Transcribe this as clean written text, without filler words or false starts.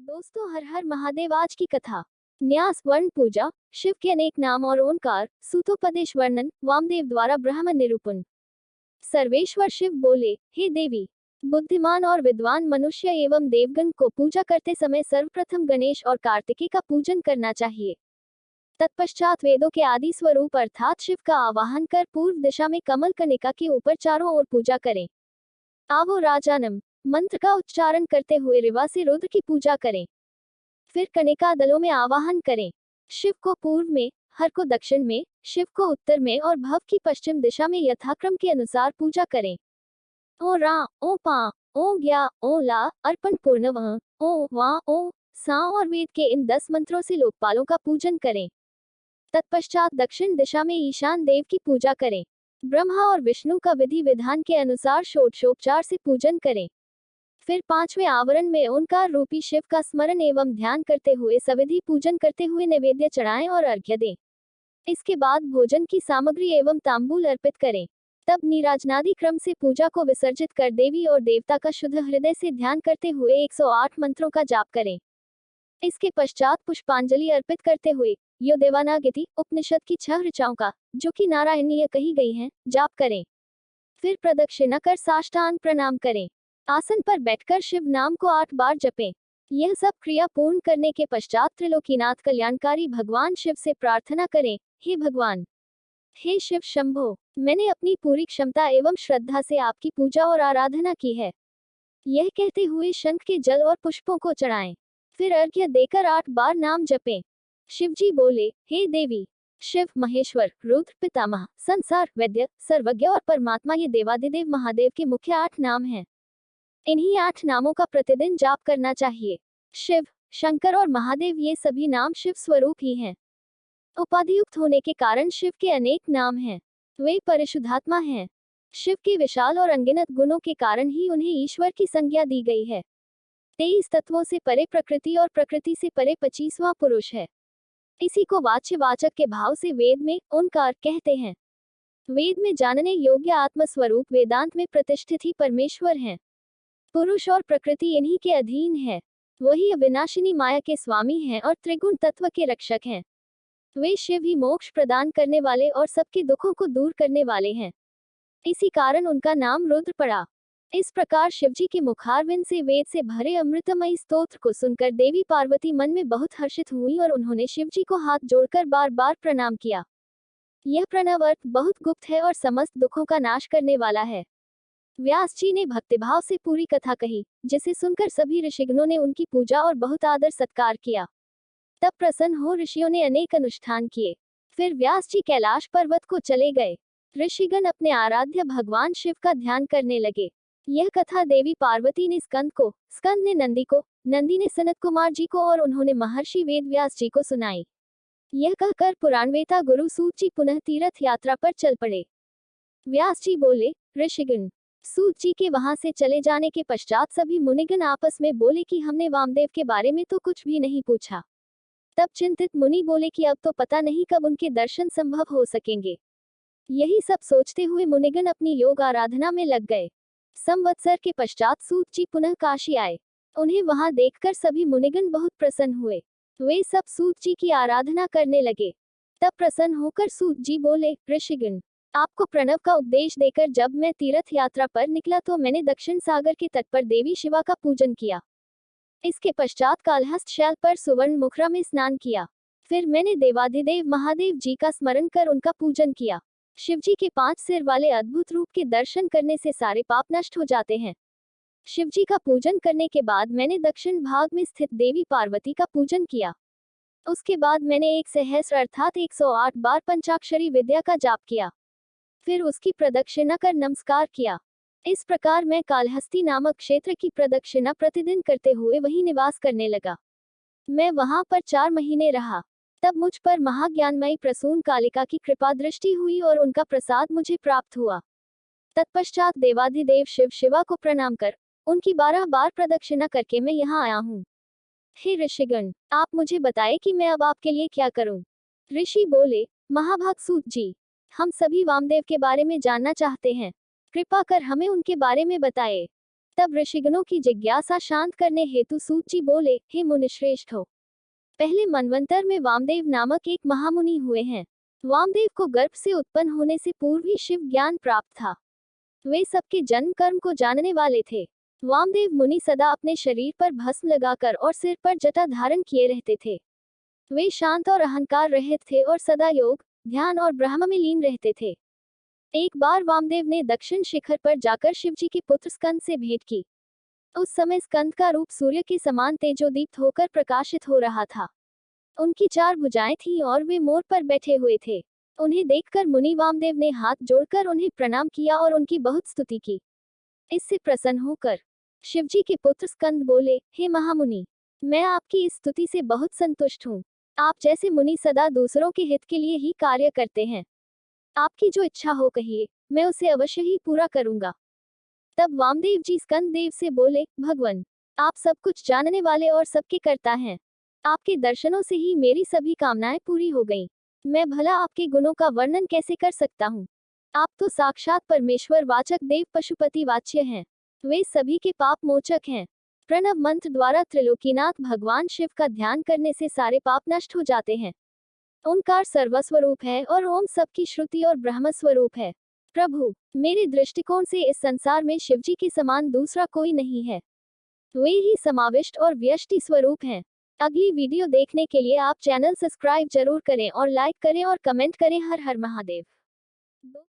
दोस्तों, हर हर महादेव। आज की कथा न्यास वर्ण पूजा, शिव के अनेक नाम और ओंकार, सूतोपदेश वर्णन, वामदेव द्वारा ब्रह्म निरूपण। सर्वेश्वर शिव बोले, हे देवी, बुद्धिमान और विद्वान मनुष्य एवं देवगण को पूजा करते समय सर्वप्रथम गणेश और कार्तिकेय का पूजन करना चाहिए। तत्पश्चात वेदों के आदि स्वरूप अर्थात शिव का आवाहन कर पूर्व दिशा में कमल कनिका के ऊपर चारों ओर पूजा करें। आवो राजानम मंत्र का उच्चारण करते हुए रिवा से रुद्र की पूजा करें। फिर कनिका दलों में आवाहन करें। शिव को पूर्व में, हर को दक्षिण में, शिव को उत्तर में और भव की पश्चिम दिशा में यथाक्रम के अनुसार पूजा करें। ओ रा, ओ पा, ओ ज्ञा, ओ ला, अर्पण पूर्णवः, ओ वा, ओ सा और वेद के इन 10 मंत्रों से लोकपालों का पूजन करें। तत्पश्चात दक्षिण दिशा में ईशान देव की पूजा करें। ब्रह्मा और विष्णु का विधि विधान के अनुसार षोडशोपचार से पूजन करें। फिर 5वें आवरण में ओंकार रूपी शिव का स्मरण एवं ध्यान करते हुए सविधि पूजन करते हुए नैवेद्य चढ़ाएं और अर्घ्य दें। इसके बाद भोजन की सामग्री एवं तांबूल अर्पित करें। तब नीराजनादि क्रम से पूजा को विसर्जित कर देवी और देवता का शुद्ध हृदय से ध्यान करते हुए 108 मंत्रों का जाप करें। इसके पश्चात पुष्पांजलि अर्पित करते हुए यो देवानागति उपनिषद की 6 ऋचाओं का, जो कि नारायणीय कही गई हैं, जाप करें। फिर प्रदक्षिणा कर साष्टांग प्रणाम करें। आसन पर बैठकर शिव नाम को 8 बार जपें। यह सब क्रिया पूर्ण करने के पश्चात त्रिलोकीनाथ कल्याणकारी भगवान शिव से प्रार्थना करें, हे भगवान, हे शिव शंभो, मैंने अपनी पूरी क्षमता एवं श्रद्धा से आपकी पूजा और आराधना की है। यह कहते हुए शंख के जल और पुष्पों को चढ़ाएं। फिर अर्घ्य देकर 8 बार नाम जपें। शिवजी बोले, हे देवी, शिव, महेश्वर, रुद्र, पितामह, संसार, वैद्य, सर्वज्ञ और परमात्मा, ये देवाधिदेव महादेव के मुख्य 8 नाम हैं। इन्हीं 8 नामों का प्रतिदिन जाप करना चाहिए। शिव, शंकर और महादेव, ये सभी नाम शिव स्वरूप ही हैं। उपाधियुक्त होने के कारण शिव के अनेक नाम हैं। वे परिशुद्धात्मा हैं। शिव के विशाल और अनगिनत गुणों के कारण ही उन्हें ईश्वर की संज्ञा दी गई है। 23 तत्वों से परे प्रकृति और प्रकृति से परे 25वां पुरुष है। इसी को वाच्यवाचक के भाव से वेद में ओंकार कहते हैं। वेद में जानने योग्य आत्मस्वरूप वेदांत में प्रतिष्ठित ही परमेश्वर हैं। पुरुष और प्रकृति इन्हीं के अधीन है। वही अविनाशिनी माया के स्वामी हैं और त्रिगुण तत्व के रक्षक हैं। वे शिव ही मोक्ष प्रदान करने वाले और सबके दुखों को दूर करने वाले हैं। इसी कारण उनका नाम रुद्र पड़ा। इस प्रकार शिवजी के मुखारविंद से वेद से भरे अमृतमयी स्तोत्र को सुनकर देवी पार्वती मन में बहुत हर्षित हुई और उन्होंने शिवजी को हाथ जोड़कर बार बार प्रणाम किया। यह प्रणव अर्थ बहुत गुप्त है और समस्त दुखों का नाश करने वाला है। व्यास जी ने भक्तिभाव से पूरी कथा कही, जिसे सुनकर सभी ऋषिगणों ने उनकी पूजा और बहुत आदर सत्कार किया। तब प्रसन्न हो ऋषियों ने अनेक अनुष्ठान किए। फिर व्यास जी कैलाश पर्वत को चले गए। ऋषिगण अपने आराध्य भगवान शिव का ध्यान करने लगे। यह कथा देवी पार्वती ने स्कंद को, स्कंद ने नंदी को, नंदी ने सनत कुमार जी को और उन्होंने महर्षि वेद व्यास जी को सुनाई। यह कहकर पुराणवेता गुरु सूत जी पुनः तीर्थ यात्रा पर चल पड़े। व्यास जी बोले, ऋषिगण, सूत जी के वहां से चले जाने के पश्चात सभी मुनिगण आपस में बोले कि हमने वामदेव के बारे में तो कुछ भी नहीं पूछा। तब चिंतित मुनि बोले कि अब तो पता नहीं कब उनके दर्शन संभव हो सकेंगे। यही सब सोचते हुए मुनिगण अपनी योग आराधना में लग गए। संवत्सर के पश्चात सूत जी पुनः काशी आए। उन्हें वहां देखकर सभी मुनिगण बहुत प्रसन्न हुए। वे सब सूत जी की आराधना करने लगे। तब प्रसन्न होकर सूत जी बोले, ऋषिगण, आपको प्रणव का उपदेश देकर जब मैं तीर्थ यात्रा पर निकला तो मैंने दक्षिण सागर के तट पर देवी शिवा का पूजन किया। इसके पश्चात कालहस्त शैल पर सुवर्ण मुखरा में स्नान किया। फिर मैंने देवाधिदेव महादेव जी का स्मरण कर उनका पूजन किया। शिवजी के 5 सिर वाले अद्भुत रूप के दर्शन करने से सारे पाप नष्ट हो जाते हैं। शिवजी का पूजन करने के बाद मैंने दक्षिण भाग में स्थित देवी पार्वती का पूजन किया। उसके बाद मैंने 1 सहस्र अर्थात 108 बार पंचाक्षरी विद्या का जाप किया। फिर उसकी प्रदक्षिणा कर नमस्कार किया। इस प्रकार मैं कालहस्ती नामक क्षेत्र की प्रदक्षिणा प्रतिदिन करते हुए वहीं निवास करने लगा। मैं वहां पर 4 महीने रहा। तब मुझ पर महाज्ञानमयी प्रसून कालिका की कृपा दृष्टि हुई और उनका प्रसाद मुझे प्राप्त हुआ। तत्पश्चात देवाधिदेव शिव शिवा को प्रणाम कर उनकी 12 बार प्रदक्षिणा करके मैं यहाँ आया हूँ। हे ऋषिगण, आप मुझे बताएं कि मैं अब आपके लिए क्या करूं। ऋषि बोले, महाभाग सूत जी, हम सभी वामदेव के बारे में जानना चाहते हैं। कृपा कर हमें उनके बारे में बताएं। तब ऋषिगणों की जिज्ञासा शांत करने हेतु सूत जी बोले, हे मुनिश्रेष्ठ हो, पहले मनवंतर में वामदेव नामक एक महामुनि हुए हैं। वामदेव को गर्भ से उत्पन्न होने से पूर्व ही शिव ज्ञान प्राप्त था। वे सबके जन्म कर्म को जानने वाले थे। वामदेव मुनि सदा अपने शरीर पर भस्म लगाकर और सिर पर जटा धारण किए रहते थे। वे शांत और अहंकार रहित थे और सदा योग, ध्यान और ब्रह्म में लीन रहते थे। एक बार वामदेव ने दक्षिण शिखर पर जाकर शिवजी के पुत्र स्कंद से भेंट की। उस समय स्कंद का रूप सूर्य के समान तेजोदीप्त होकर प्रकाशित हो रहा था। उनकी 4 भुजाएं थीं और वे मोर पर बैठे हुए थे। उन्हें देखकर मुनि वामदेव ने हाथ जोड़कर उन्हें प्रणाम किया और उनकी बहुत स्तुति की। इससे प्रसन्न होकर शिवजी के पुत्र स्कंद बोले, हे महामुनि, मैं आपकी इस स्तुति से बहुत संतुष्ट हूँ। आप जैसे मुनि सदा दूसरों के हित के लिए ही कार्य करते हैं। आपकी जो इच्छा हो कहिए, मैं उसे अवश्य ही पूरा करूंगा। तब वामदेव जी स्कंद देव से बोले, भगवान, आप सब कुछ जानने वाले और सबके कर्ता हैं। आपके दर्शनों से ही मेरी सभी कामनाएं पूरी हो गईं। मैं भला आपके गुणों का वर्णन कैसे कर सकता हूँ। आप तो साक्षात परमेश्वर वाचक देव पशुपति वाच्य हैं। वे सभी के पाप मोचक हैं। प्रणव मंत्र द्वारा त्रिलोकीनाथ भगवान शिव का ध्यान करने से सारे पाप नष्ट हो जाते हैं। ओंकार सर्वस्वरूप है और ओम सबकी श्रुति और ब्रह्म स्वरूप है। प्रभु, मेरे दृष्टिकोण से इस संसार में शिवजी के समान दूसरा कोई नहीं है। वे ही समाविष्ट और व्यष्टि स्वरूप हैं। अगली वीडियो देखने के लिए आप चैनल सब्सक्राइब जरूर करें और लाइक करें और कमेंट करें। हर हर महादेव।